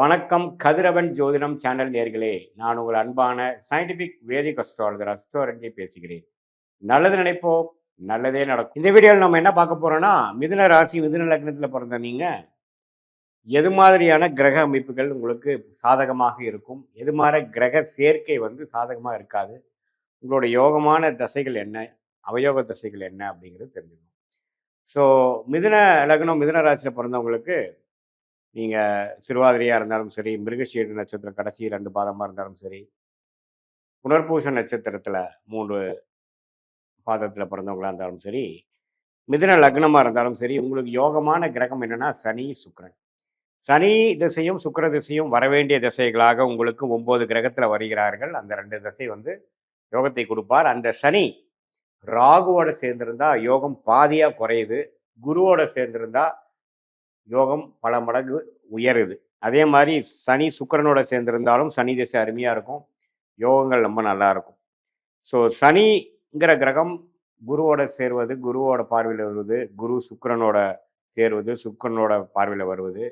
வணக்கம் கதிரவன் ஜோதிடம் சேனல் நேர்களே. நான் உங்கள் அன்பான சயின்டிபிக் வேதிக் அஸ்ட்ராலஜர் அஸ்ட்ரோரஞ்சி பேசுகிறேன். நல்லது நினைப்போம், நல்லதே நடக்கும். இந்த வீடியோவில் நம்ம என்ன பார்க்க போறோம்னா, மிதுன ராசி மிதுன லக்னத்தில் பிறந்த நீங்க எது மாதிரியான கிரக அமைப்புகள் உங்களுக்கு சாதகமாக இருக்கும், எது மாதிரி கிரக சேர்க்கை சாதகமாக இருக்காது, உங்களோட யோகமான தசைகள் என்ன, அவயோக தசைகள் என்ன அப்படிங்கிறது தெரிஞ்சுக்கணும். ஸோ மிதுன லக்னம் மிதுன ராசியில் பிறந்தவங்களுக்கு நீங்கள் திருவாதிரையாக இருந்தாலும் சரி, மிருகசீரிட நட்சத்திரம் கடைசி 2 பாதமாக இருந்தாலும் சரி, புனர்பூச நட்சத்திரத்தில் 3 பாதத்தில் பிறந்தவங்களா இருந்தாலும் சரி, மிதுன லக்னமாக இருந்தாலும் சரி, உங்களுக்கு யோகமான கிரகம் என்னன்னா சனி, சுக்கிரன். சனி திசையும் சுக்கிர திசையும் வரவேண்டிய திசைகளாக உங்களுக்கு 9 கிரகத்தில் வருகிறார்கள். அந்த 2 திசை யோகத்தை கொடுப்பார். அந்த சனி ராகுவோட சேர்ந்திருந்தா யோகம் பாதியாக குறையுது, குருவோட சேர்ந்திருந்தா யோகம் பல மடங்கு உயருது. அதே மாதிரி சனி சுக்கிரனோட சேர்ந்திருந்தாலும் சனி திசை அருமையாக இருக்கும், யோகங்கள் ரொம்ப நல்லா இருக்கும். ஸோ சனிங்கிற கிரகம் குருவோட சேர்வது, குருவோட பார்வையில் வருவது, குரு சுக்கிரனோட சேர்வது, சுக்கிரனோட பார்வையில் வருவது,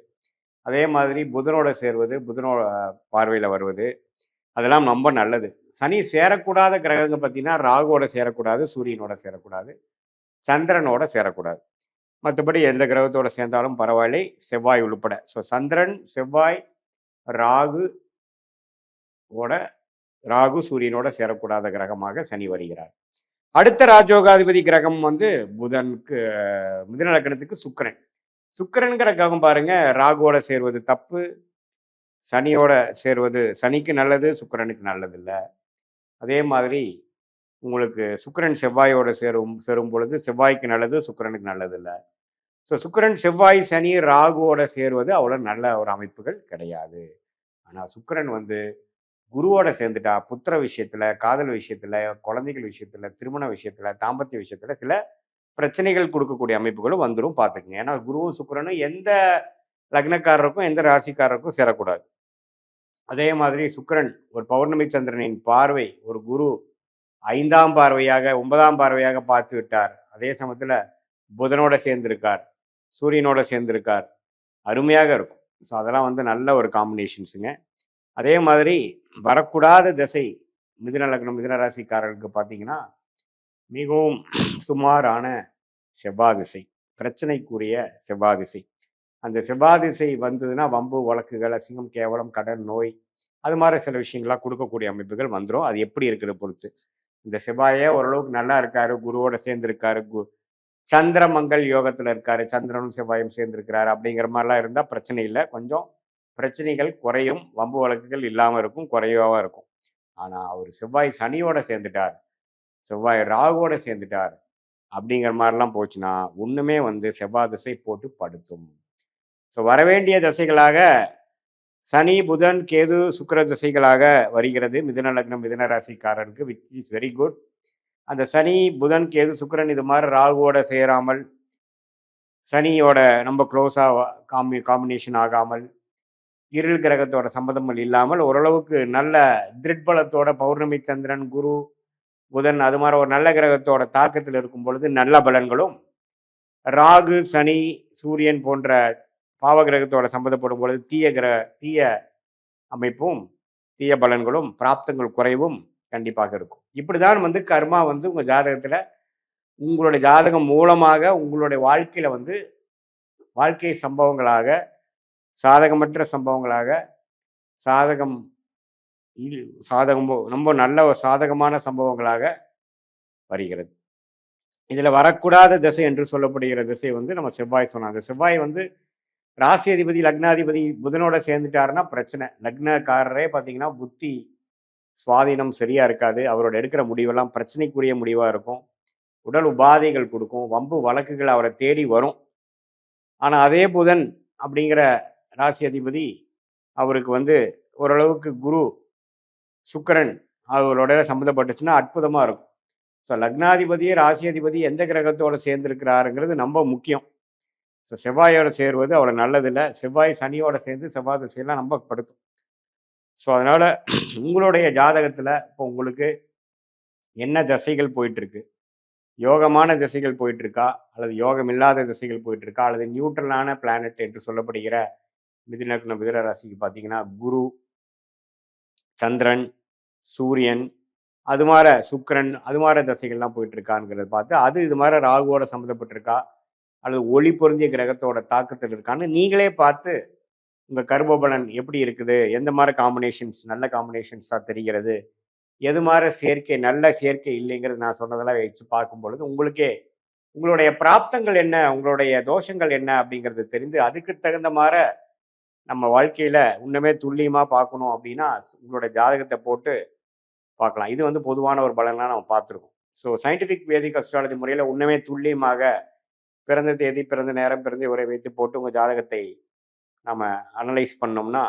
அதே மாதிரி புதனோட சேர்வது, புதனோட பார்வையில் வருவது, அதெல்லாம் ரொம்ப நல்லது. சனி சேரக்கூடாத கிரகங்கள் பார்த்தீங்கன்னா ராகுவோட சேரக்கூடாது, சூரியனோட சேரக்கூடாது, சந்திரனோட சேரக்கூடாது. மற்றபடி எந்த கிரகத்தோட சேர்ந்தாலும் பரவாயில்லை, செவ்வாய் உள்பட. ஸோ சந்திரன், செவ்வாய், ராகு ராகு சூரியனோட சேரக்கூடாத கிரகமாக சனி வருகிறார். அடுத்த ராஜயோகாதிபதி கிரகம் புதனுக்கு மிதுன லக்னத்துக்கு சுக்கிரன். சுக்கிரன்கிற கிரகம் பாருங்க, ராகுவோட சேர்வது தப்பு, சனியோட சேர்வது சனிக்கு நல்லது, சுக்கிரனுக்கு நல்லது இல்லை. அதே மாதிரி உங்களுக்கு சுக்கிரன் செவ்வாயோட சேரும் பொழுது செவ்வாய்க்கு நல்லது, சுக்கிரனுக்கு நல்லது இல்லை. ஸோ சுக்கிரன் செவ்வாய் சனி ராகுவோட சேருவது அவ்வளோ நல்ல ஒரு அமைப்புகள் கிடையாது. ஆனால் சுக்கிரன் குருவோட சேர்ந்துட்டா புத்திர விஷயத்துல, காதல் விஷயத்துல, குழந்தைகள் விஷயத்துல, திருமண விஷயத்துல, தாம்பத்திய விஷயத்துல சில பிரச்சனைகள் கொடுக்கக்கூடிய அமைப்புகளும் வந்துடும், பார்த்துக்குங்க. ஏன்னா குருவும் சுக்கிரனும் எந்த லக்னக்காரருக்கும் எந்த ராசிக்காரருக்கும் சேரக்கூடாது. அதே மாதிரி சுக்கிரன் ஒரு பௌர்ணமி சந்திரனின் பார்வை ஒரு குரு 5ஆம் பார்வையாக 9ஆம் பார்வையாக பார்த்து விட்டார். அதே சமயத்துல புதனோட சேர்ந்திருக்கார், சூரியனோட சேர்ந்திருக்கார், அருமையாக இருக்கும். ஸோ அதெல்லாம் நல்ல ஒரு காம்பினேஷன்ஸுங்க. அதே மாதிரி வரக்கூடாத திசை மிதுன லக்னம் மிதுன ராசிக்காரர்களுக்கு பார்த்தீங்கன்னா மிகவும் சுமாரான செவ்வாய் திசை, பிரச்சனைக்குரிய செவ்வாய் திசை. அந்த செவ்வாய் திசை வந்ததுன்னா வம்பு வழக்குகள், அசிங்கம், கேவலம், கடன், நோய், அது மாதிரி சில விஷயங்கள்லாம் கொடுக்கக்கூடிய அமைப்புகள் வந்துடும். அது எப்படி இருக்கிறத பொறுத்து. இந்த செவ்வாயே ஓரளவுக்கு நல்லா இருக்காரு, குருவோட சேர்ந்திருக்காரு, சந்திரமங்கல் யோகத்தில் இருக்காரு, சந்திரனும் செவ்வாயும் சேர்ந்திருக்கிறாரு அப்படிங்கிற மாதிரிலாம் இருந்தால் பிரச்சனை இல்லை. கொஞ்சம் பிரச்சனைகள் குறையும், வம்பு வழக்குகள் இல்லாமல் இருக்கும், குறைவாக இருக்கும். ஆனால் அவர் செவ்வாய் சனியோட சேர்ந்துட்டார், செவ்வாய் ராகுவோட சேர்ந்துட்டார் அப்படிங்கிற மாதிரிலாம் போச்சுன்னா ஒன்றுமே செவ்வாய் திசை போட்டு படுத்தும். ஸோ வரவேண்டிய திசைகளாக சனி, புதன், கேது, சுக்கிர திசைகளாக வருகிறது மிதுன லக்னம் மிதுன ராசிக்காரருக்கு, விச் இஸ் வெரி குட். அந்த சனி, புதன், கேது, சுக்கிரன் இது மாதிரி ராகுவோட சேராமல், சனியோட ரொம்ப க்ளோஸாக காம்பினேஷன் ஆகாமல், இருள் கிரகத்தோட சம்மதங்கள் இல்லாமல் ஓரளவுக்கு நல்ல திருட்பலத்தோட பௌர்ணமி சந்திரன், குரு, புதன் அது மாதிரி ஒரு நல்ல கிரகத்தோட தாக்கத்தில் இருக்கும் பொழுது நல்ல பலன்களும், ராகு, சனி, சூரியன் போன்ற பாவ கிரகத்தோட சம்மந்தப்படும் பொழுது தீய அமைப்பும், தீய பலன்களும், பிராப்தங்கள் குறைவும் கண்டிப்பாக இருக்கும். இப்படிதான் கர்மா உங்க ஜாதகத்துல உங்களுடைய ஜாதகம் மூலமாக உங்களுடைய வாழ்க்கையில வாழ்க்கை சம்பவங்களாக, சாதகமற்ற சம்பவங்களாக, சாதகம் ரொம்ப நல்ல ஒரு சாதகமான சம்பவங்களாக வருகிறது. இதுல வரக்கூடாத திசை என்று சொல்லப்படுகிற திசை நம்ம செவ்வாய் சொன்னோம். அந்த செவ்வாய் ராசி அதிபதி லக்னாதிபதி புதனோட சேர்ந்துட்டாருன்னா பிரச்சனை. லக்னக்காரரே பார்த்தீங்கன்னா புத்தி சுவாதீனம் சரியா இருக்காது, அவரோட எடுக்கிற முடிவெல்லாம் பிரச்சனைக்குரிய முடிவா இருக்கும், உடல் உபாதைகள் கொடுக்கும், வம்பு வழக்குகள் அவரை தேடி வரும். ஆனா அதே புதன் அப்படிங்கிற ராசி அதிபதி அவருக்கு ஓரளவுக்கு குரு, சுக்கிரன் அவரோட சம்மந்தப்பட்டுச்சுன்னா அற்புதமா இருக்கும். ஸோ லக்னாதிபதியே ராசி அதிபதி எந்த கிரகத்தோட சேர்ந்திருக்கிறாருங்கிறது ரொம்ப முக்கியம். ஸோ செவ்வாயோட சேருவது அவ்வளோ நல்லதில்லை. செவ்வாய் சனியோட சேர்ந்து செவ்வாய் திசையெல்லாம் ரொம்ப படுத்தும். ஸோ அதனால உங்களுடைய ஜாதகத்தில் இப்போ உங்களுக்கு என்ன திசைகள் போயிட்டு இருக்கு, யோகமான திசைகள் போயிட்டு இருக்கா, அல்லது யோகம் இல்லாத திசைகள் போயிட்டு இருக்கா, அல்லது நியூட்ரலான பிளானட் என்று சொல்லப்படுகிற மிதுன லக்னம் மிதுன ராசிக்கு பார்த்தீங்கன்னா குரு, சந்திரன், சூரியன், அது மாரி சுக்கிரன், அது மாரி தசைகள்லாம் போயிட்டு இருக்காங்கிறத பார்த்து, அது இது மாரி ராகுவோட சம்மந்தப்பட்டிருக்கா, அல்லது ஒளி பொருந்திய கிரகத்தோட தாக்கத்தில் இருக்கான்னு நீங்களே பார்த்து, உங்க கர்மபலன் எப்படி இருக்குது? எந்த மாரி காம்பினேஷன்ஸ் நல்ல காம்பினேஷன்ஸா தெரிகிறது? எது மாரி சேர்க்கை நல்ல சேர்க்கை இல்லைங்கிறது நான் சொன்னதெல்லாம் வச்சு பார்க்கும் பொழுது, உங்களுக்கே உங்களுடைய பிராப்தங்கள் என்ன? உங்களுடைய தோஷங்கள் என்ன? அப்படிங்கிறது தெரிந்து, அதுக்கு தகுந்த மார நம்ம வாழ்க்கையில இன்னுமே துல்லியமா பார்க்கணும் அப்படின்னா, உங்களுடைய ஜாதகத்த போட்டு பார்க்கலாம். இது வந்து பொதுவான ஒரு பலனா நம்ம பார்த்துருக்கோம். ஸோ சயின்டிஃபிக் வேதிக் அஸ்ட்ராலஜி முறையில இன்னுமே துல்லியமாக பிறந்த தேதி, பிறந்த நேரம், பிறந்த உரை வைத்து போட்டு உங்க ஜாதகத்தை நம்ம அனலைஸ் பண்ணோம்னா,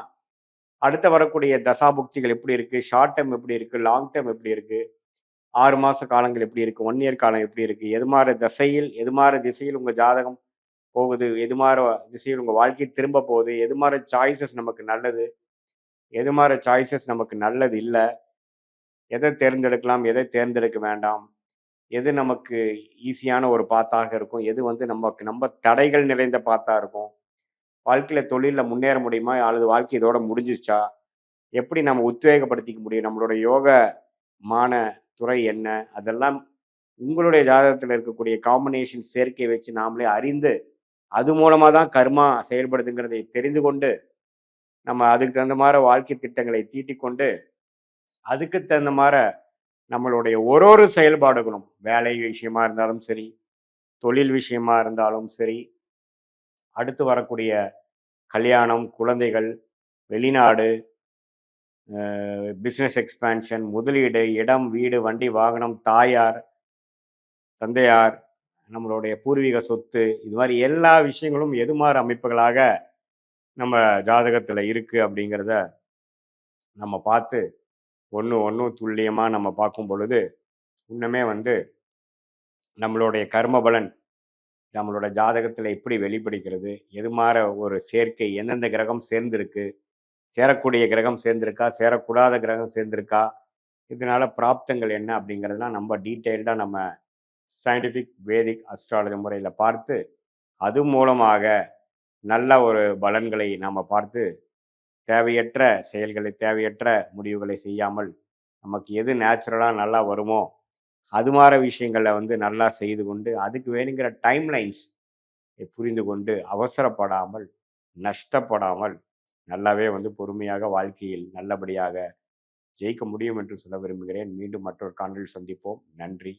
அடுத்து வரக்கூடிய தசாபுக்திகள் எப்படி இருக்கு? ஷார்ட் டெர்ம் எப்படி இருக்கு? லாங் டெர்ம் எப்படி இருக்கு? 6 மாச காலங்கள் எப்படி இருக்கு? 1 இயர் காலம் எப்படி இருக்கு? எது மாரி தசையில், எது மாரி திசையில் உங்க ஜாதகம் போகுது? எது மாரி திசையில் உங்க வாழ்க்கை திரும்ப போகுது? எது மாரி சாய்ஸஸ் நமக்கு நல்லது? எது மாரி சாய்ஸஸ் நமக்கு நல்லது இல்ல? எத தேர்ந்தெடுக்கலாம்? எதை தேர்ந்தெடுக்க வேண்டாம்? எது நமக்கு ஈஸியான ஒரு பாத்தாக இருக்கும்? எது வந்து நமக்கு தடைகள் நிறைந்த பாத்தா இருக்கும்? வாழ்க்கையில தொழில்ல முன்னேற முடியுமா? அல்லது வாழ்க்கை இதோட முடிஞ்சிருச்சா? எப்படி நம்ம உத்வேகப்படுத்திக்க முடியும்? நம்மளோட மான துறை என்ன? அதெல்லாம் உங்களுடைய ஜாதகத்துல இருக்கக்கூடிய காம்பினேஷன் சேர்க்கைய வச்சு நாமளே அறிந்து, அது மூலமா தான் கர்மா செயல்படுதுங்கிறதை தெரிந்து கொண்டு, நம்ம அதுக்கு தகுந்த மாரி வாழ்க்கை திட்டங்களை தீட்டிக் கொண்டு, அதுக்கு தகுந்த மார நம்மளுடைய ஒரு செயல்பாடுகளும், வேலை விஷயமா இருந்தாலும் சரி, தொழில் விஷயமா இருந்தாலும் சரி, அடுத்து வரக்கூடிய கல்யாணம், குழந்தைகள், வெளிநாடு, பிசினஸ் எக்ஸ்பான்ஷன், முதலீடு, இடம், வீடு, வண்டி, வாகனம், தாயார், தந்தையார், நம்மளுடைய பூர்வீக சொத்து, இது மாரி எல்லா விஷயங்களும் எது மாரி அமைப்புகளாக நம்ம ஜாதகத்துல இருக்கு அப்படிங்கிறத நம்ம பார்த்து, ஒண்ணும் துல்லியமா நம்ம பார்க்கும் பொழுது, இன்னுமே வந்து நம்மளுடைய கர்ம பலன் நம்மளோட ஜாதகத்துல எப்படி வெளிப்படுகிறது? எது மார ஒரு சேர்க்கை எந்தெந்த கிரகம் சேர்ந்திருக்கு? சேரக்கூடிய கிரகம் சேர்ந்திருக்கா? சேரக்கூடாத கிரகம் சேர்ந்திருக்கா? இதனால பிராப்தங்கள் என்ன? அப்படிங்கிறதெல்லாம் நம்ம டீட்டெயில்டா நம்ம சயின்டிஃபிக் வேதிக் அஸ்ட்ராலஜி முறையில பார்த்து, அது மூலமாக நல்ல ஒரு பலன்களை நாம பார்த்து, தேவையற்ற செயல்களை, தேவையற்ற முடிவுகளை செய்யாமல், நமக்கு எது நேச்சுரலா நல்லா வருமோ, அது மார விஷயங்கள வந்து நல்லா செய்து கொண்டு, அதுக்கு வேணுங்கிற டைம்லைன்ஸ் புரிந்து கொண்டு, அவசரப்படாமல், நஷ்டப்படாமல், நல்லாவே வந்து பொறுமையாக வாழ்க்கையில் நல்லபடியாக ஜெயிக்க முடியும் என்று சொல்ல விரும்புகிறேன். மீண்டும் மற்றொரு காணொளியில் சந்திப்போம். நன்றி.